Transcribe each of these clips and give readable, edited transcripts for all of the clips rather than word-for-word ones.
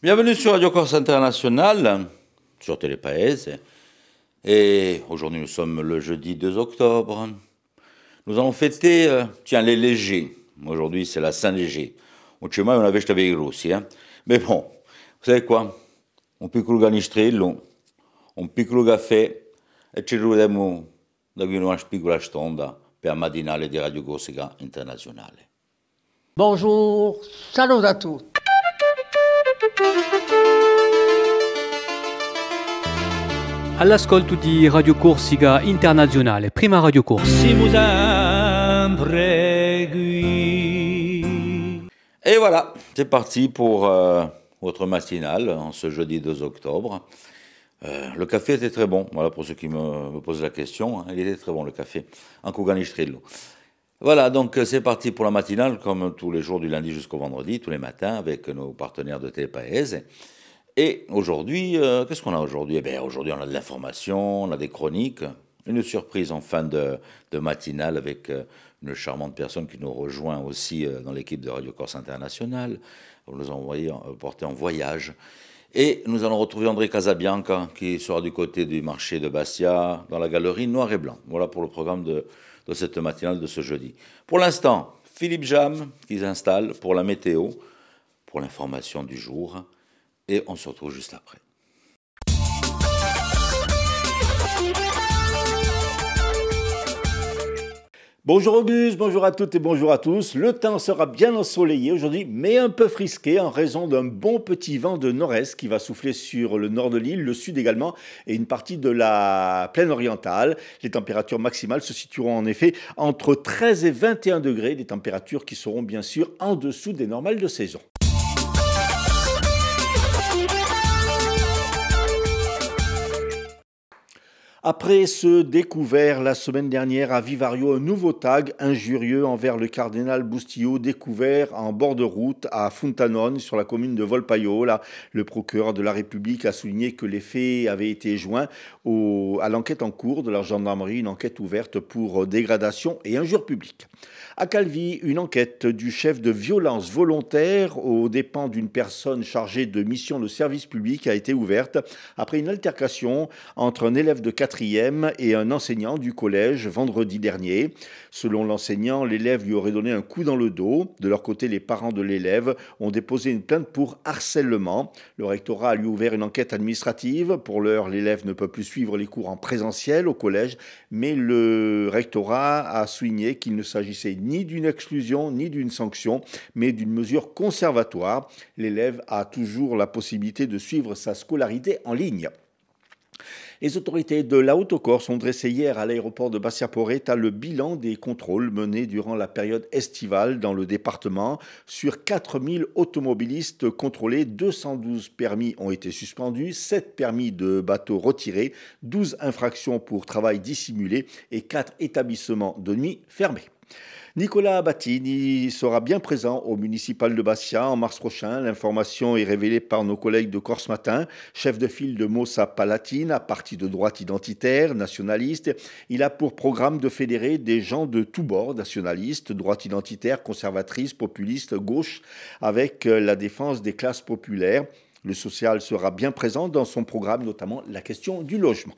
Bienvenue sur Radio Corse International, sur Télépaèse. Et aujourd'hui, nous sommes le jeudi 2 octobre. Nous allons fêter, les légers. Aujourd'hui, c'est la Saint-Léger. Chez moi, on avait jeté avec grossi, hein. Mais bon, vous savez quoi? Un piccolo ganistrello, un piccolo caffè e ci troviamo da qui una piccola stonda per la matinale di Radio Corsica Internazionale. Bonjour, salut à tous. All'ascolto di Radio Corsica Internazionale, prima Radio Corse. Et voilà, c'est parti pour votre matinale en ce jeudi 2 octobre. Le café était très bon, voilà pour ceux qui me posent la question, hein, il était très bon le café, en Cuganistrello. Voilà, donc c'est parti pour la matinale, comme tous les jours du lundi jusqu'au vendredi, tous les matins, avec nos partenaires de Télépaèse. Et aujourd'hui, qu'est-ce qu'on a aujourd'hui? Eh bien, aujourd'hui, on a de l'information, on a des chroniques, une surprise en fin de matinale avec une charmante personne qui nous rejoint aussi dans l'équipe de Radio Corse International. On nous a porté en voyage. Et nous allons retrouver André Casabianca, qui sera du côté du marché de Bastia, dans la galerie Noir et Blanc. Voilà pour le programme de cette matinale de ce jeudi. Pour l'instant, Philippe Jam qui s'installe pour la météo, pour l'information du jour. Et on se retrouve juste après. Bonjour Auguste, bonjour à toutes et bonjour à tous. Le temps sera bien ensoleillé aujourd'hui, mais un peu frisqué en raison d'un bon petit vent de nord-est qui va souffler sur le nord de l'île, le sud également, et une partie de la plaine orientale. Les températures maximales se situeront en effet entre 13 et 21 degrés, des températures qui seront bien sûr en dessous des normales de saison. Après ce découvert la semaine dernière à Vivario, un nouveau tag injurieux envers le cardinal Bustillo découvert en bord de route à Fontanone sur la commune de Volpaiola. Le procureur de la République a souligné que les faits avaient été joints à l'enquête en cours de la gendarmerie, une enquête ouverte pour dégradation et injure publique. À Calvi, une enquête du chef de violence volontaire aux dépens d'une personne chargée de mission de service public a été ouverte après une altercation entre un élève de 4e et un enseignant du collège vendredi dernier. Selon l'enseignant, l'élève lui aurait donné un coup dans le dos. De leur côté, les parents de l'élève ont déposé une plainte pour harcèlement. Le rectorat a lui ouvert une enquête administrative. Pour l'heure, l'élève ne peut plus suivre les cours en présentiel au collège, mais le rectorat a souligné qu'il ne s'agissait ni d'une exclusion ni d'une sanction, mais d'une mesure conservatoire. L'élève a toujours la possibilité de suivre sa scolarité en ligne. Les autorités de la Haute-Corse ont dressé hier à l'aéroport de Bastia-Porretta le bilan des contrôles menés durant la période estivale dans le département. Sur 4000 automobilistes contrôlés, 212 permis ont été suspendus, 7 permis de bateaux retirés, 12 infractions pour travail dissimulé et 4 établissements de nuit fermés. Nicolas Battini sera bien présent au municipal de Bastia en mars prochain. L'information est révélée par nos collègues de Corse Matin. Chef de file de Mossa Palatina, parti de droite identitaire, nationaliste. Il a pour programme de fédérer des gens de tous bords, nationalistes, droite identitaire, conservatrice, populiste, gauche, avec la défense des classes populaires. Le social sera bien présent dans son programme, notamment la question du logement.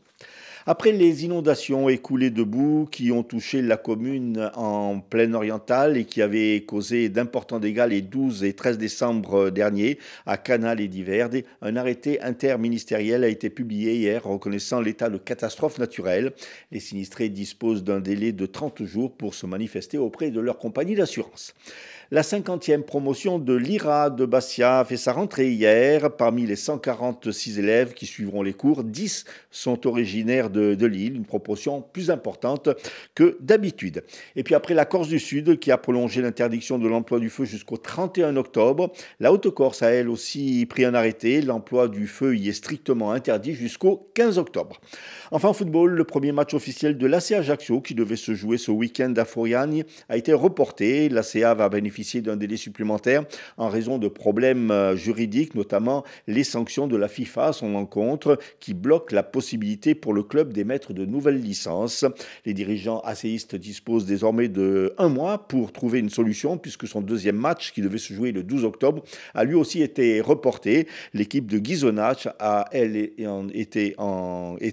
Après les inondations écoulées de boue qui ont touché la commune en plaine orientale et qui avaient causé d'importants dégâts les 12 et 13 décembre dernier à Canal et Diverde, un arrêté interministériel a été publié hier reconnaissant l'état de catastrophe naturelle. Les sinistrés disposent d'un délai de 30 jours pour se manifester auprès de leur compagnie d'assurance. La 50e promotion de l'IRA de Bastia a fait sa rentrée hier. Parmi les 146 élèves qui suivront les cours, 10 sont originaires de l'île, une proportion plus importante que d'habitude. Et puis après la Corse du Sud, qui a prolongé l'interdiction de l'emploi du feu jusqu'au 31 octobre, la Haute-Corse a elle aussi pris un arrêté. L'emploi du feu y est strictement interdit jusqu'au 15 octobre. Enfin, en football, le premier match officiel de l'AC Ajaccio, qui devait se jouer ce week-end à Foriani, a été reporté. L'ACA va bénéficier bénéficier d'un délai supplémentaire en raison de problèmes juridiques, notamment les sanctions de la FIFA à son encontre qui bloquent la possibilité pour le club d'émettre de nouvelles licences. Les dirigeants ACistes disposent désormais de 1 mois pour trouver une solution puisque son deuxième match, qui devait se jouer le 12 octobre, a lui aussi été reporté. L'équipe de Ghisonaccia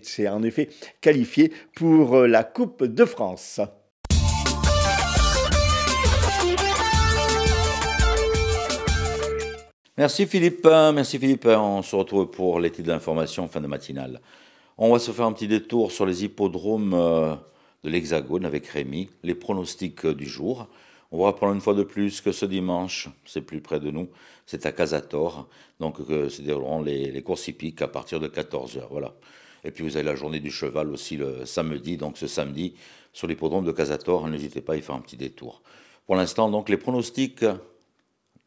s'est en effet qualifiée pour la Coupe de France. Merci Philippe. On se retrouve pour les titres d'information en fin de matinale. On va se faire un petit détour sur les hippodromes de l'Hexagone avec Rémi, les pronostics du jour. On va rappeler une fois de plus que ce dimanche, c'est plus près de nous, c'est à Casator, donc se dérouleront les courses hippiques à partir de 14h. Voilà. Et puis vous avez la journée du cheval aussi le samedi, donc ce samedi, sur l'hippodrome de Casator, n'hésitez pas à y faire un petit détour. Pour l'instant, donc les pronostics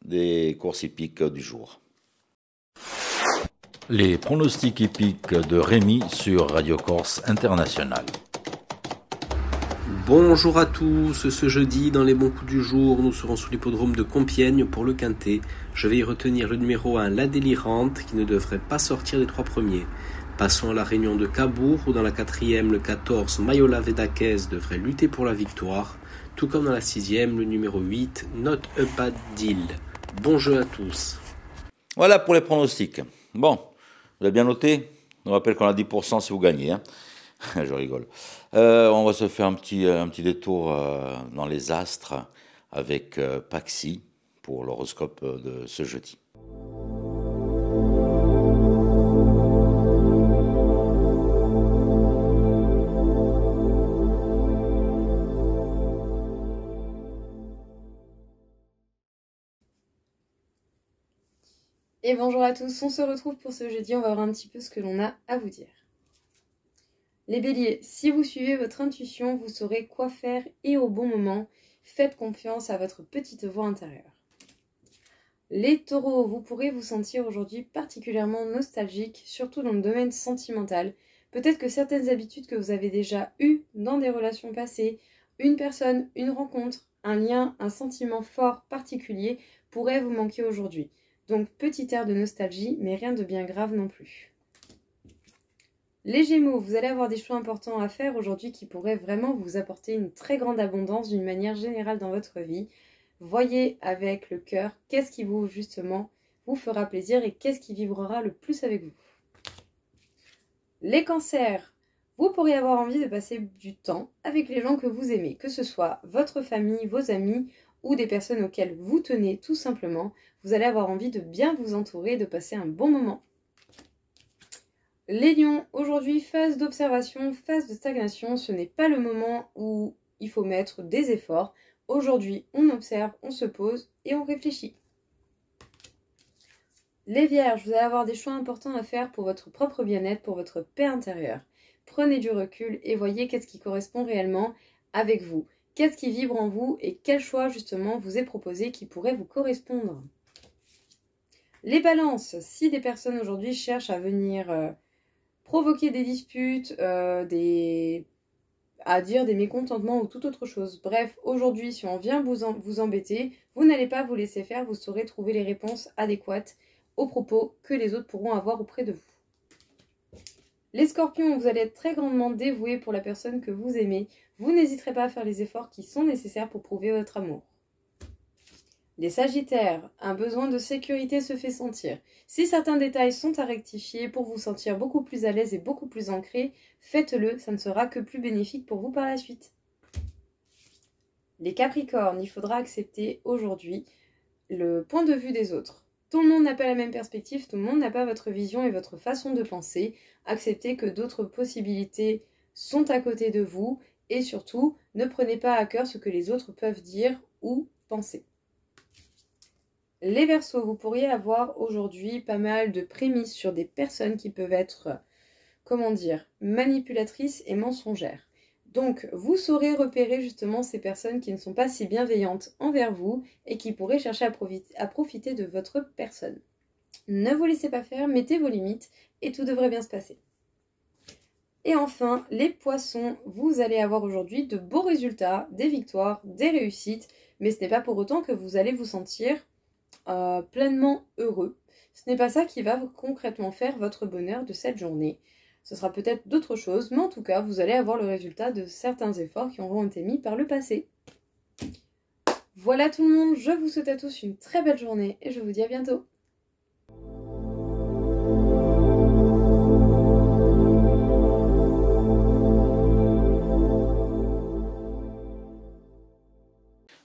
des courses hippiques du jour. Les pronostics hippiques de Rémi sur Radio Corse International. Bonjour à tous, ce jeudi dans les bons coups du jour, nous serons sous l'hippodrome de Compiègne pour le Quintet. Je vais y retenir le numéro 1, La Délirante, qui ne devrait pas sortir des 3 premiers. Passons à la réunion de Cabourg, où dans la 4e, le 14, Mayola Vedaquez devrait lutter pour la victoire, tout comme dans la 6e, le numéro 8, Not a Bad Deal. Bon jeu à tous. Voilà pour les pronostics. Bon, vous avez bien noté? On rappelle qu'on a 10% si vous gagnez. Je rigole. On va se faire un petit détour dans les astres avec Paxi pour l'horoscope de ce jeudi. Et bonjour à tous, on se retrouve pour ce jeudi, on va voir un petit peu ce que l'on a à vous dire. Les béliers, si vous suivez votre intuition, vous saurez quoi faire et au bon moment. Faites confiance à votre petite voix intérieure. Les taureaux, vous pourrez vous sentir aujourd'hui particulièrement nostalgique, surtout dans le domaine sentimental. Peut-être que certaines habitudes que vous avez déjà eues dans des relations passées, une personne, une rencontre, un lien, un sentiment fort particulier pourraient vous manquer aujourd'hui. Donc petit air de nostalgie, mais rien de bien grave non plus. Les Gémeaux, vous allez avoir des choix importants à faire aujourd'hui qui pourraient vraiment vous apporter une très grande abondance d'une manière générale dans votre vie. Voyez avec le cœur qu'est-ce qui vous justement vous fera plaisir et qu'est-ce qui vibrera le plus avec vous. Les Cancers, vous pourriez avoir envie de passer du temps avec les gens que vous aimez, que ce soit votre famille, vos amis ou des personnes auxquelles vous tenez tout simplement. Vous allez avoir envie de bien vous entourer, de passer un bon moment. Les lions, aujourd'hui, phase d'observation, phase de stagnation, ce n'est pas le moment où il faut mettre des efforts. Aujourd'hui, on observe, on se pose et on réfléchit. Les vierges, vous allez avoir des choix importants à faire pour votre propre bien-être, pour votre paix intérieure. Prenez du recul et voyez qu'est-ce qui correspond réellement avec vous. Qu'est-ce qui vibre en vous et quel choix justement vous est proposé qui pourrait vous correspondre. Les balances, si des personnes aujourd'hui cherchent à venir provoquer des disputes, à dire des mécontentements ou toute autre chose. Bref, aujourd'hui, si on vient vous embêter, vous n'allez pas vous laisser faire, vous saurez trouver les réponses adéquates aux propos que les autres pourront avoir auprès de vous. Les scorpions, vous allez être très grandement dévoués pour la personne que vous aimez. Vous n'hésiterez pas à faire les efforts qui sont nécessaires pour prouver votre amour. Les sagittaires, un besoin de sécurité se fait sentir. Si certains détails sont à rectifier pour vous sentir beaucoup plus à l'aise et beaucoup plus ancré, faites-le, ça ne sera que plus bénéfique pour vous par la suite. Les capricornes, il faudra accepter aujourd'hui le point de vue des autres. Tout le monde n'a pas la même perspective, tout le monde n'a pas votre vision et votre façon de penser. Acceptez que d'autres possibilités sont à côté de vous et surtout, ne prenez pas à cœur ce que les autres peuvent dire ou penser. Les Verseaux, vous pourriez avoir aujourd'hui pas mal de prémices sur des personnes qui peuvent être, manipulatrices et mensongères. Donc, vous saurez repérer justement ces personnes qui ne sont pas si bienveillantes envers vous et qui pourraient chercher à profiter de votre personne. Ne vous laissez pas faire, mettez vos limites et tout devrait bien se passer. Et enfin, les poissons, vous allez avoir aujourd'hui de beaux résultats, des victoires, des réussites, mais ce n'est pas pour autant que vous allez vous sentir pleinement heureux. Ce n'est pas ça qui va concrètement faire votre bonheur de cette journée. Ce sera peut-être d'autres choses, mais en tout cas, vous allez avoir le résultat de certains efforts qui auront été mis par le passé. Voilà tout le monde, je vous souhaite à tous une très belle journée et je vous dis à bientôt.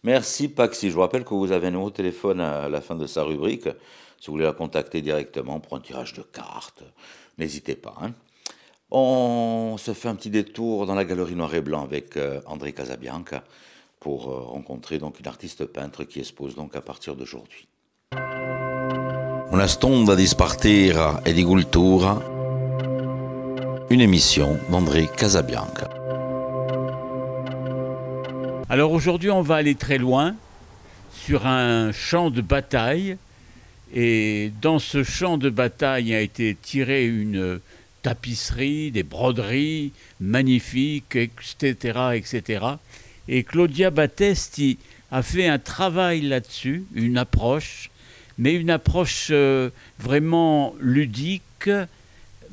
Merci Paxi. Je vous rappelle que vous avez un numéro de téléphone à la fin de sa rubrique. Si vous voulez la contacter directement pour un tirage de cartes, n'hésitez pas. On se fait un petit détour dans la galerie Noir et Blanc avec André Casabianca pour rencontrer donc une artiste peintre qui expose donc à partir d'aujourd'hui. Una stonda di spartira e di cultura, une émission d'André Casabianca. Alors aujourd'hui, on va aller très loin sur un champ de bataille. Et dans ce champ de bataille a été tirée une tapisserie, des broderies magnifiques, etc., etc. Et Claudia Battesti a fait un travail là-dessus, une approche, mais une approche vraiment ludique,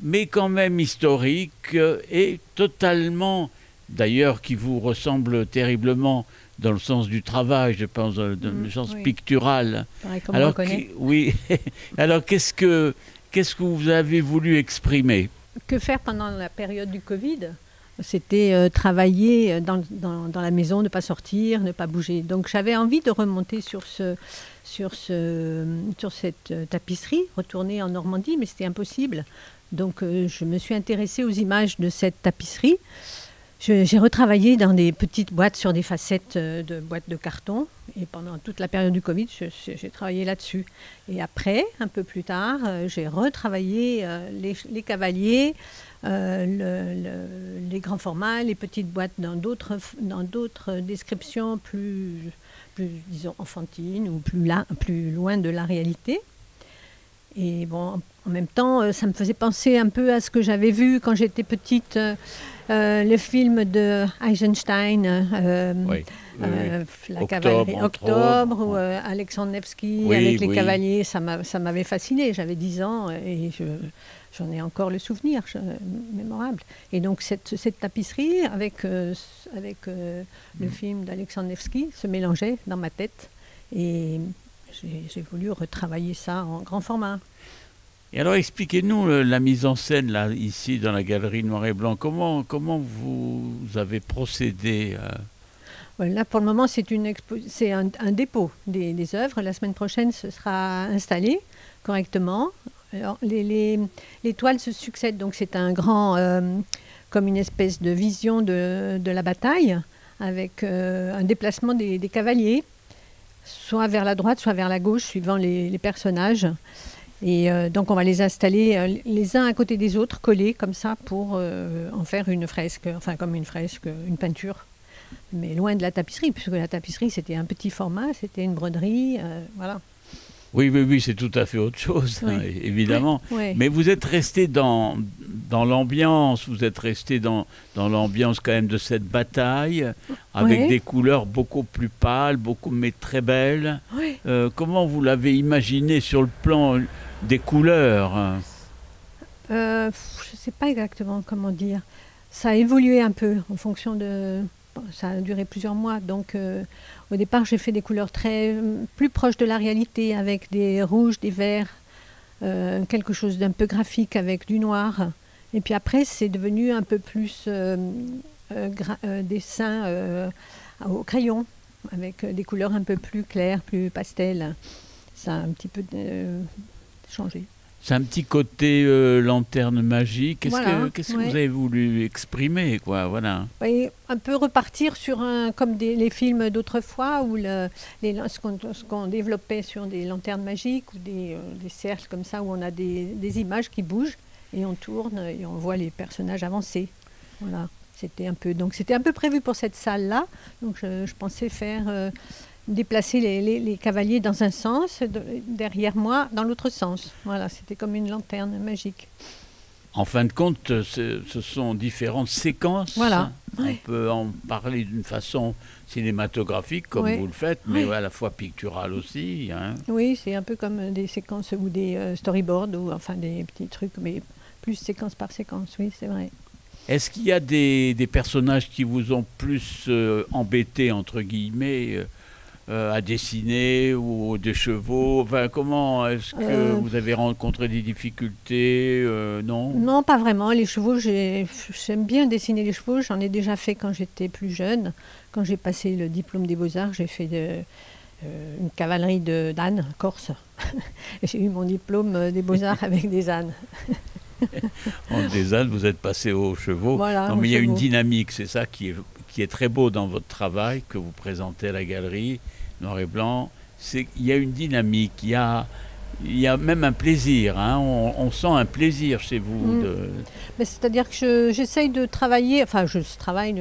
mais quand même historique et totalement, d'ailleurs, qui vous ressemble terriblement dans le sens du travail, je pense, dans le sens pictural. Comme alors, oui. Alors, qu'est-ce que vous avez voulu exprimer? Que faire pendant la période du Covid? C'était travailler dans la maison, ne pas sortir, ne pas bouger. Donc, j'avais envie de remonter sur cette tapisserie, retourner en Normandie, mais c'était impossible. Donc, je me suis intéressée aux images de cette tapisserie. J'ai retravaillé dans des petites boîtes sur des facettes de boîtes de carton. Et pendant toute la période du Covid, j'ai travaillé là-dessus. Et après, un peu plus tard, j'ai retravaillé les cavaliers, les grands formats, les petites boîtes dans d'autres descriptions plus, disons, enfantines ou plus loin de la réalité. Et bon, en même temps, ça me faisait penser un peu à ce que j'avais vu quand j'étais petite, le film de Eisenstein, La cavalerie Octobre, ou Alexandre Nevsky avec les cavaliers, ça m'avait fasciné. J'avais 10 ans et j'en ai encore le souvenir mémorable. Et donc cette tapisserie avec le film d'Alexandre Nevsky se mélangeait dans ma tête et j'ai voulu retravailler ça en grand format. Et alors, expliquez-nous la mise en scène, là, ici, dans la galerie Noir et Blanc. Comment vous avez procédé Là, pour le moment, c'est un dépôt des œuvres. La semaine prochaine, ce sera installé correctement. Alors, les toiles se succèdent, donc c'est un grand, comme une espèce de vision de la bataille, avec un déplacement des cavaliers, soit vers la droite, soit vers la gauche, suivant les personnages. Et donc on va les installer les uns à côté des autres, collés comme ça, pour en faire une fresque, enfin comme une fresque, une peinture. Mais loin de la tapisserie, puisque la tapisserie c'était un petit format, c'était une broderie, voilà. Oui, c'est tout à fait autre chose, hein, évidemment. Oui. Mais vous êtes resté dans l'ambiance, vous êtes resté dans l'ambiance quand même de cette bataille, avec des couleurs beaucoup plus pâles, mais très belles. Oui. Comment vous l'avez imaginé sur le plan des couleurs? Je ne sais pas exactement comment dire. Ça a évolué un peu en fonction de... Ça a duré plusieurs mois, donc au départ j'ai fait des couleurs plus proches de la réalité, avec des rouges, des verts, quelque chose d'un peu graphique avec du noir. Et puis après c'est devenu un peu plus dessin au crayon, avec des couleurs un peu plus claires, plus pastel. Ça a un petit peu changé. C'est un petit côté lanterne magique. Qu'est-ce que vous avez voulu exprimer, quoi, voilà. Oui, un peu repartir sur comme les films d'autrefois, où ce qu'on développait sur des lanternes magiques ou des cercles comme ça, où on a des images qui bougent et on tourne et on voit les personnages avancer. Voilà, c'était un peu prévu pour cette salle-là. Donc je pensais faire déplacer les cavaliers dans un sens, derrière moi, dans l'autre sens. Voilà, c'était comme une lanterne magique. En fin de compte, ce sont différentes séquences. Voilà. On peut en parler d'une façon cinématographique, comme vous le faites, mais à la fois picturale aussi. Oui, c'est un peu comme des séquences ou des storyboards, ou enfin des petits trucs, mais plus séquence par séquence, oui, c'est vrai. Est-ce qu'il y a des personnages qui vous ont plus embêté, entre guillemets, à dessiner, ou des chevaux? Enfin, comment est-ce que vous avez rencontré des difficultés? Non? Non, pas vraiment. Les chevaux, j'aime bien dessiner les chevaux. J'en ai déjà fait quand j'étais plus jeune. Quand j'ai passé le diplôme des Beaux-Arts, j'ai fait une cavalerie d'ânes corse. J'ai eu mon diplôme des Beaux-Arts avec des ânes. En des ânes, vous êtes passé aux chevaux. Voilà, non, mais il y a une dynamique, c'est ça qui est très beau dans votre travail, que vous présentez à la galerie, noir et blanc. Il y a une dynamique, il y a même un plaisir. On sent un plaisir chez vous. C'est-à-dire que j'essaye de travailler, enfin je travaille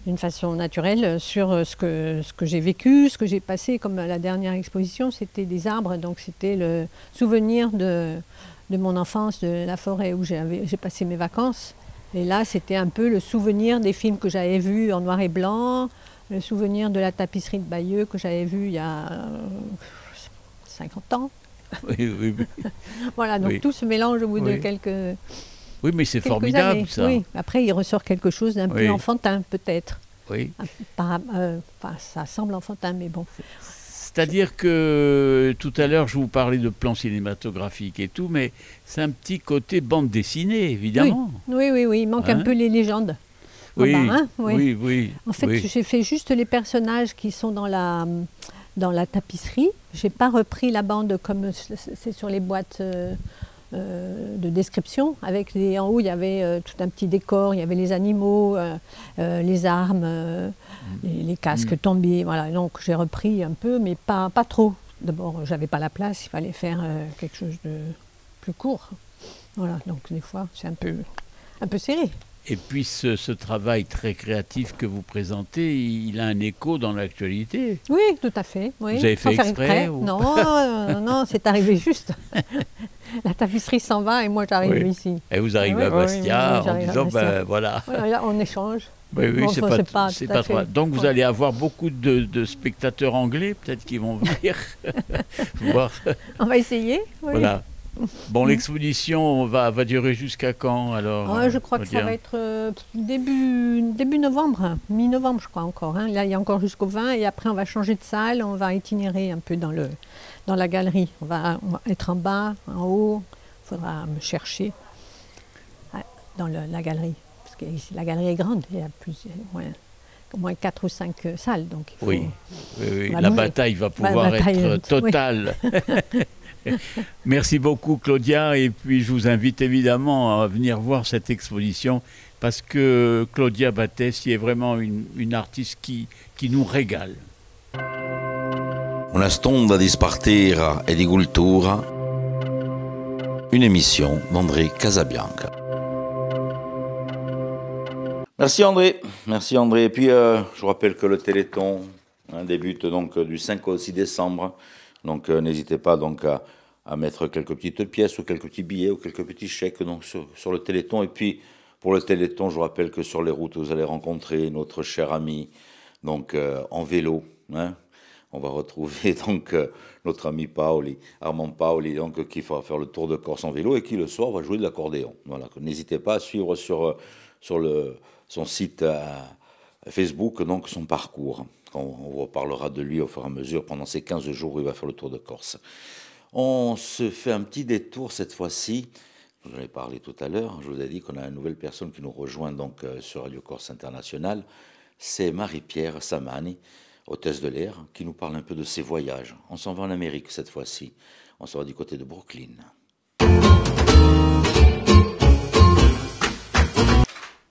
d'une façon naturelle sur ce que j'ai vécu, ce que j'ai passé, comme la dernière exposition, c'était des arbres, donc c'était le souvenir de mon enfance, de la forêt où j'ai passé mes vacances. Et là, c'était un peu le souvenir des films que j'avais vus en noir et blanc, le souvenir de la tapisserie de Bayeux que j'avais vue il y a 50 ans. Oui. Voilà, donc tout se mélange au bout de quelques... Oui, mais c'est formidable, années. ça. Oui. Après, il ressort quelque chose d'un peu enfantin, peut-être. Oui. Ça semble enfantin, mais bon. C'est-à-dire que tout à l'heure, je vous parlais de plans cinématographiques et tout, mais c'est un petit côté bande dessinée, évidemment. Oui. Il manque un peu les légendes. Oui. En fait, j'ai fait juste les personnages qui sont dans la tapisserie. Je n'ai pas repris la bande comme c'est sur les boîtes de description. En haut, il y avait tout un petit décor, il y avait les animaux, les armes, les casques tombés. Voilà. Donc j'ai repris un peu, mais pas trop. D'abord, j'avais pas la place, il fallait faire quelque chose de plus court. Voilà. Donc des fois, c'est un peu serré. Et puis ce travail très créatif que vous présentez, il a un écho dans l'actualité. Oui, tout à fait. Oui. Vous avez fait exprès ou... Non, c'est arrivé juste. La tapisserie s'en va et moi j'arrive ici. Et vous arrivez à Bastia en disant, voilà. Là, on échange. Oui, c'est pas trop. Donc vous allez avoir beaucoup de spectateurs anglais, peut-être, qui vont venir voir. On va essayer. Oui. Voilà. Bon, l'exposition va durer jusqu'à quand alors? Je crois que ça va être début novembre, mi-novembre je crois encore. Là il y a encore jusqu'au 20 et après on va changer de salle, on va itinérer un peu dans la galerie. On va être en bas, en haut, il faudra me chercher dans la galerie. Parce que ici, la galerie est grande, il y a au moins 4 ou 5 salles. Donc il faut, oui. La bataille va pouvoir être totale. Merci beaucoup Claudia, et puis je vous invite évidemment à venir voir cette exposition parce que Claudia Battesti est vraiment une artiste qui nous régale. Una stonda di spartera e di cultura, une émission d'André Casabianca. Merci André. Et puis je vous rappelle que le Téléthon débute donc du 5 au 6 décembre. Donc n'hésitez pas donc à mettre quelques petites pièces ou quelques petits billets ou quelques petits chèques donc, sur le Téléthon. Et puis pour le Téléthon, je vous rappelle que sur les routes, vous allez rencontrer notre cher ami donc, en vélo. On va retrouver donc notre ami Armand Paoli, donc, qui va faire le tour de Corse en vélo et qui le soir va jouer de l'accordéon. Voilà. N'hésitez pas à suivre sur son site Facebook donc, son parcours. On reparlera de lui au fur et à mesure pendant ces 15 jours où il va faire le tour de Corse. On se fait un petit détour cette fois-ci. Je vous en ai parlé tout à l'heure. Je vous ai dit qu'on a une nouvelle personne qui nous rejoint donc, sur Radio Corse International. C'est Marie-Pierre Samani, hôtesse de l'air, qui nous parle un peu de ses voyages. On s'en va en Amérique cette fois-ci. On s'en va du côté de Brooklyn.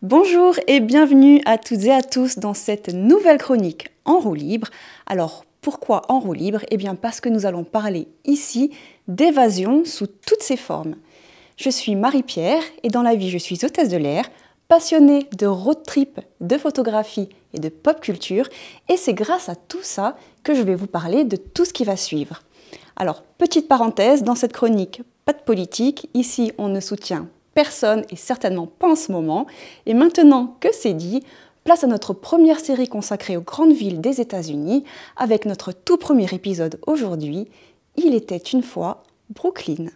Bonjour et bienvenue à toutes et à tous dans cette nouvelle chronique en roue libre. Alors pourquoi en roue libre? Eh bien parce que nous allons parler ici d'évasion sous toutes ses formes. Je suis Marie-Pierre et dans la vie je suis hôtesse de l'air, passionnée de road trip, de photographie et de pop culture, et c'est grâce à tout ça que je vais vous parler de tout ce qui va suivre. Alors petite parenthèse, dans cette chronique, pas de politique, ici on ne soutient personne et certainement pas en ce moment. Et maintenant que c'est dit, place à notre première série consacrée aux grandes villes des États-Unis avec notre tout premier épisode aujourd'hui. Il était une fois Brooklyn.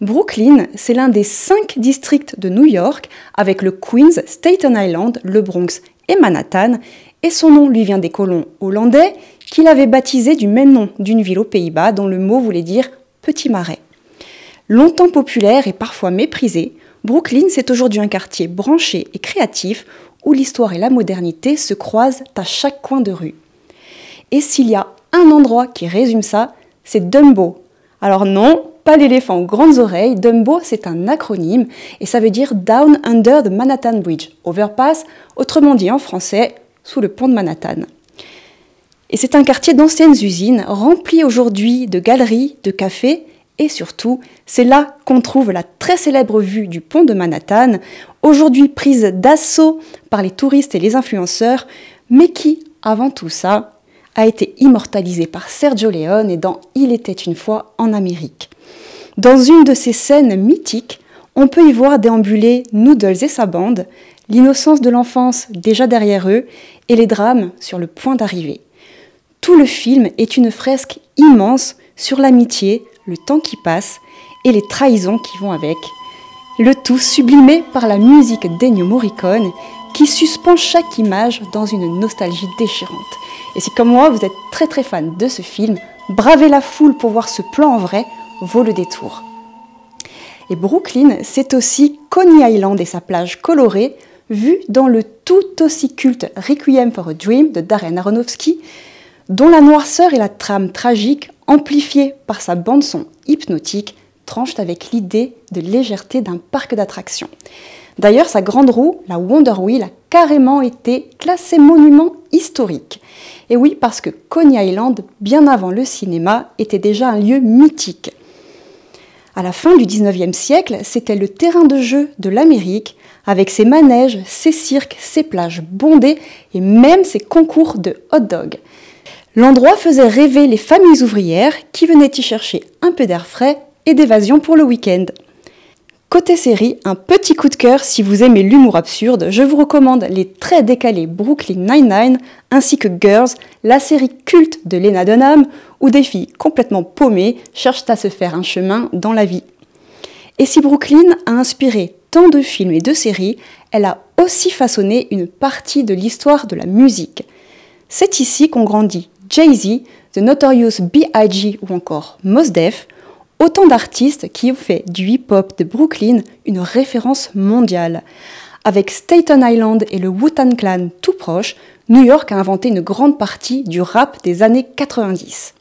Brooklyn, c'est l'un des 5 districts de New York avec le Queens, Staten Island, le Bronx et Manhattan. Et son nom lui vient des colons hollandais qui l'avaient baptisé du même nom d'une ville aux Pays-Bas dont le mot voulait dire petit marais. Longtemps populaire et parfois méprisé, Brooklyn, c'est aujourd'hui un quartier branché et créatif où l'histoire et la modernité se croisent à chaque coin de rue. Et s'il y a un endroit qui résume ça, c'est Dumbo. Alors non, pas l'éléphant aux grandes oreilles, Dumbo c'est un acronyme et ça veut dire Down Under the Manhattan Bridge, overpass, autrement dit en français, sous le pont de Manhattan. Et c'est un quartier d'anciennes usines rempli aujourd'hui de galeries, de cafés et surtout, c'est là qu'on trouve la très célèbre vue du pont de Manhattan, aujourd'hui prise d'assaut par les touristes et les influenceurs, mais qui, avant tout ça, a été immortalisée par Sergio Leone et dans Il était une fois en Amérique. Dans une de ces scènes mythiques, on peut y voir déambuler Noodles et sa bande, l'innocence de l'enfance déjà derrière eux et les drames sur le point d'arriver. Tout le film est une fresque immense sur l'amitié, le temps qui passe et les trahisons qui vont avec. Le tout sublimé par la musique d'Ennio Morricone qui suspend chaque image dans une nostalgie déchirante. Et si comme moi vous êtes très fan de ce film, braver la foule pour voir ce plan en vrai vaut le détour. Et Brooklyn, c'est aussi Coney Island et sa plage colorée, vue dans le tout aussi culte Requiem for a Dream de Darren Aronofsky, dont la noirceur et la trame tragique, amplifiée par sa bande-son hypnotique, tranchent avec l'idée de légèreté d'un parc d'attractions. D'ailleurs, sa grande roue, la Wonder Wheel, a carrément été classée monument historique. Et oui, parce que Coney Island, bien avant le cinéma, était déjà un lieu mythique. À la fin du 19e siècle, c'était le terrain de jeu de l'Amérique, avec ses manèges, ses cirques, ses plages bondées et même ses concours de hot-dog. L'endroit faisait rêver les familles ouvrières qui venaient y chercher un peu d'air frais et d'évasion pour le week-end. Côté série, un petit coup de cœur si vous aimez l'humour absurde, je vous recommande les très décalés Brooklyn Nine-Nine ainsi que Girls, la série culte de Lena Dunham où des filles complètement paumées cherchent à se faire un chemin dans la vie. Et si Brooklyn a inspiré tant de films et de séries, elle a aussi façonné une partie de l'histoire de la musique. C'est ici qu'ont grandi Jay-Z, The Notorious B.I.G. ou encore Mos Def, autant d'artistes qui ont fait du hip-hop de Brooklyn une référence mondiale. Avec Staten Island et le Wu-Tang Clan tout proche, New York a inventé une grande partie du rap des années 90.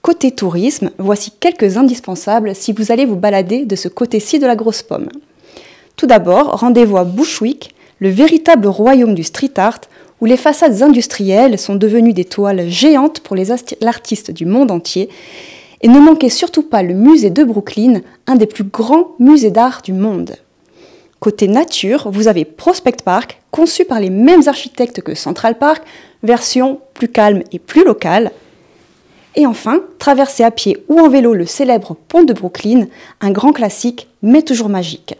Côté tourisme, voici quelques indispensables si vous allez vous balader de ce côté-ci de la grosse pomme. Tout d'abord, rendez-vous à Bushwick, le véritable royaume du street art, où les façades industrielles sont devenues des toiles géantes pour les artistes du monde entier. Et ne manquez surtout pas le musée de Brooklyn, un des plus grands musées d'art du monde. Côté nature, vous avez Prospect Park, conçu par les mêmes architectes que Central Park, version plus calme et plus locale. Et enfin, traversez à pied ou en vélo le célèbre pont de Brooklyn, un grand classique, mais toujours magique.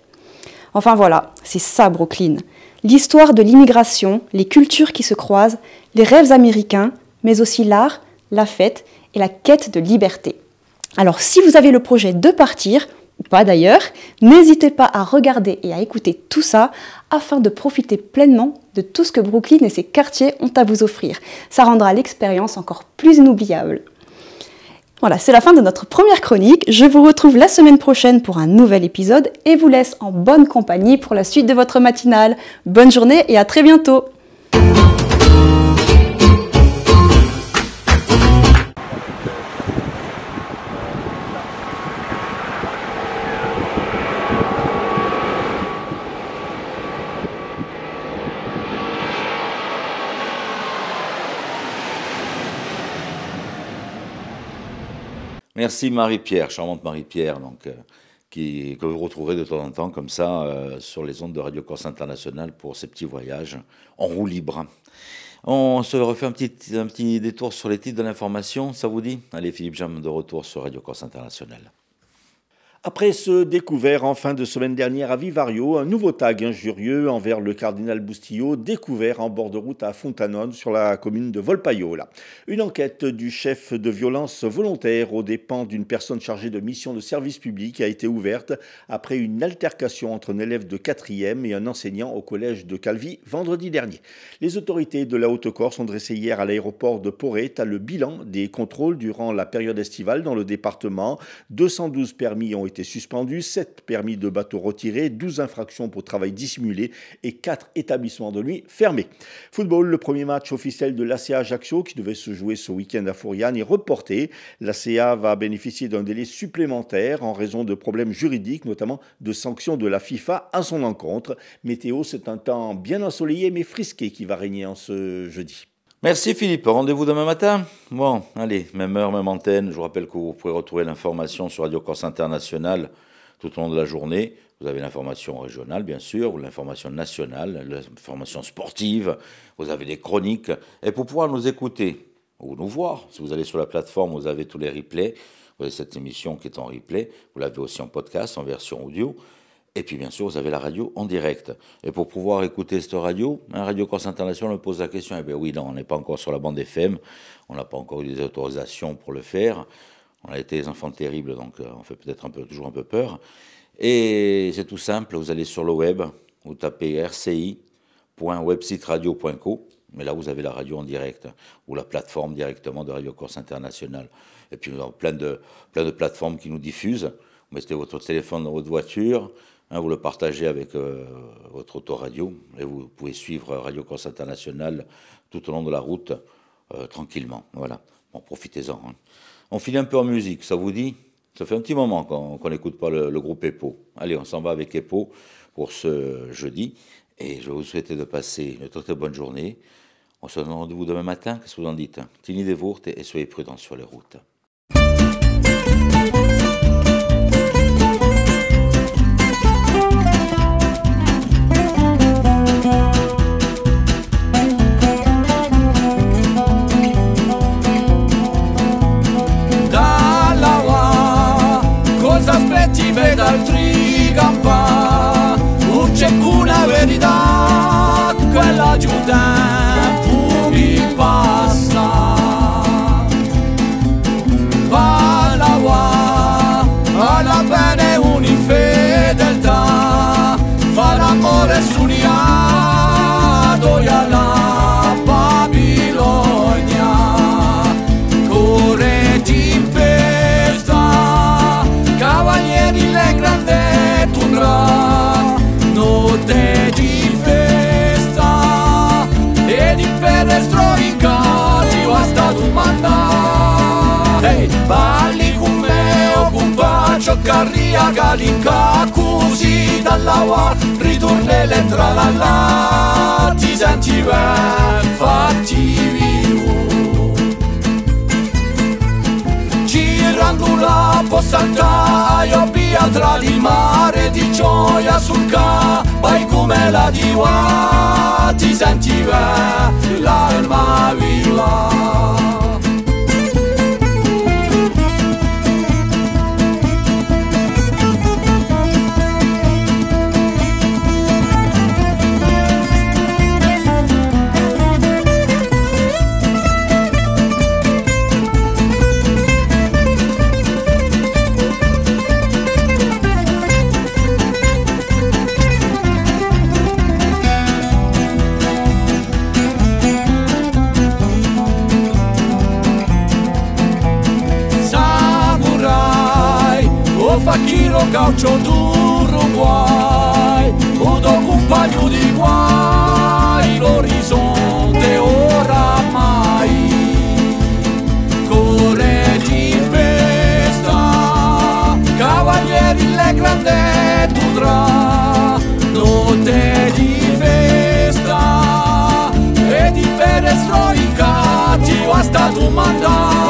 Enfin voilà, c'est ça Brooklyn. L'histoire de l'immigration, les cultures qui se croisent, les rêves américains, mais aussi l'art, la fête et la quête de liberté. Alors si vous avez le projet de partir, ou pas d'ailleurs, n'hésitez pas à regarder et à écouter tout ça afin de profiter pleinement de tout ce que Brooklyn et ses quartiers ont à vous offrir. Ça rendra l'expérience encore plus inoubliable. Voilà, c'est la fin de notre première chronique. Je vous retrouve la semaine prochaine pour un nouvel épisode et vous laisse en bonne compagnie pour la suite de votre matinale. Bonne journée et à très bientôt. Merci Marie-Pierre, charmante Marie-Pierre, que vous retrouverez de temps en temps comme ça sur les ondes de Radio Corse Internationale pour ces petits voyages en roue libre. On se refait un petit détour sur les titres de l'information, ça vous dit? Allez, Philippe Jam de retour sur Radio Corse Internationale. Après ce découvert en fin de semaine dernière à Vivario, un nouveau tag injurieux envers le cardinal Bustillo découvert en bord de route à Fontanone sur la commune de Volpaiola. Une enquête du chef de violence volontaire aux dépens d'une personne chargée de mission de service public a été ouverte après une altercation entre un élève de 4e et un enseignant au collège de Calvi vendredi dernier. Les autorités de la Haute-Corse ont dressé hier à l'aéroport de Porrette le bilan des contrôles durant la période estivale dans le département. 212 permis ont été suspendus, 7 permis de bateau retirés, 12 infractions pour travail dissimulé et 4 établissements de nuit fermés. Football, le premier match officiel de l'ACA Ajaccio qui devait se jouer ce week-end à Fouriane est reporté. L'ACA va bénéficier d'un délai supplémentaire en raison de problèmes juridiques, notamment de sanctions de la FIFA à son encontre. Météo, c'est un temps bien ensoleillé mais frisqué qui va régner en ce jeudi. Merci Philippe, rendez-vous demain matin. Bon, allez, même heure, même antenne. Je vous rappelle que vous pouvez retrouver l'information sur Radio Corse Internationale tout au long de la journée. Vous avez l'information régionale, bien sûr, l'information nationale, l'information sportive, vous avez des chroniques. Et pour pouvoir nous écouter ou nous voir, si vous allez sur la plateforme, vous avez tous les replays. Vous avez cette émission qui est en replay. Vous l'avez aussi en podcast, en version audio. Et puis, bien sûr, vous avez la radio en direct. Et pour pouvoir écouter cette radio, Radio Corse International me pose la question. Eh bien oui, non, on n'est pas encore sur la bande FM. On n'a pas encore eu des autorisations pour le faire. On a été des enfants terribles, donc on fait peut-être toujours un peu peur. Et c'est tout simple. Vous allez sur le web, vous tapez rci.websiteradio.co. Mais là, vous avez la radio en direct, ou la plateforme directement de Radio Corse International. Et puis, nous avons plein de plateformes qui nous diffusent. Vous mettez votre téléphone dans votre voiture, vous le partagez avec votre autoradio, et vous pouvez suivre Radio Corse International tout au long de la route, tranquillement. Voilà. Bon, profitez-en. On file un peu en musique, ça vous dit? Ça fait un petit moment qu'on n'écoute pas le groupe EPO. Allez, on s'en va avec EPO pour ce jeudi. Et je vais vous souhaiter de passer une très bonne journée. On se donne rendez-vous demain matin. Qu'est-ce que vous en dites? Tini des Vourtes et soyez prudents sur les routes. D'altri campa c'è una verità, quella di un tempo mi passa. Alla bene un'infedeltà, fa l'amore suniato e alla Babilonia corre tempesta, cavalieri le grande tundra, notte di festa e di pedestro incati basta domanda. Ehi, balli con me o con bacio carria galinca così dall'aua ritorne le tralala, ti senti ben fatti vivo. Girando la possanta io via tra il mare di gioia sul ca, vai come la diva, ti senti ben l'alma viva. Fakiro gaucho d'Uruguay, o do compagno di guai, l'orizzonte oramai corre tempesta, cavalieri le grande tundra, notte di festa e di pedestro incati basta domanda.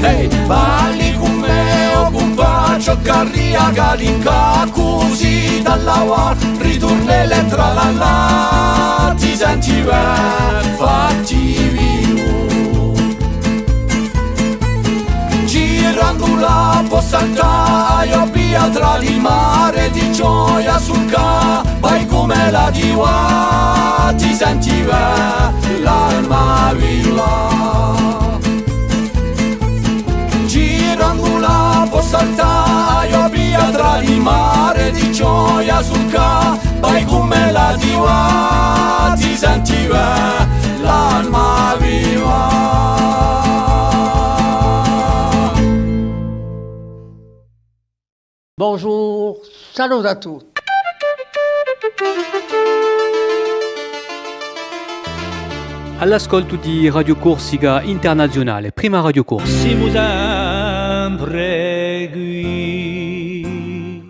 Ehi, balli con me o con bacio carria galinca così dall'aua ritorne le tralala, ti senti ben fatti vivo. Girando la possanta io pietra di mare di gioia sul ca, vai come la diva, ti sentiva l'alma viva. Girando la può saltare, io pietra di mare di gioia sul ca, vai come la diva, ti sentiva l'alma viva. Bonjour, salut à tous. All'ascolto di Radio Corsica Internazionale, prima Radio Corsica. Si mu sempre qui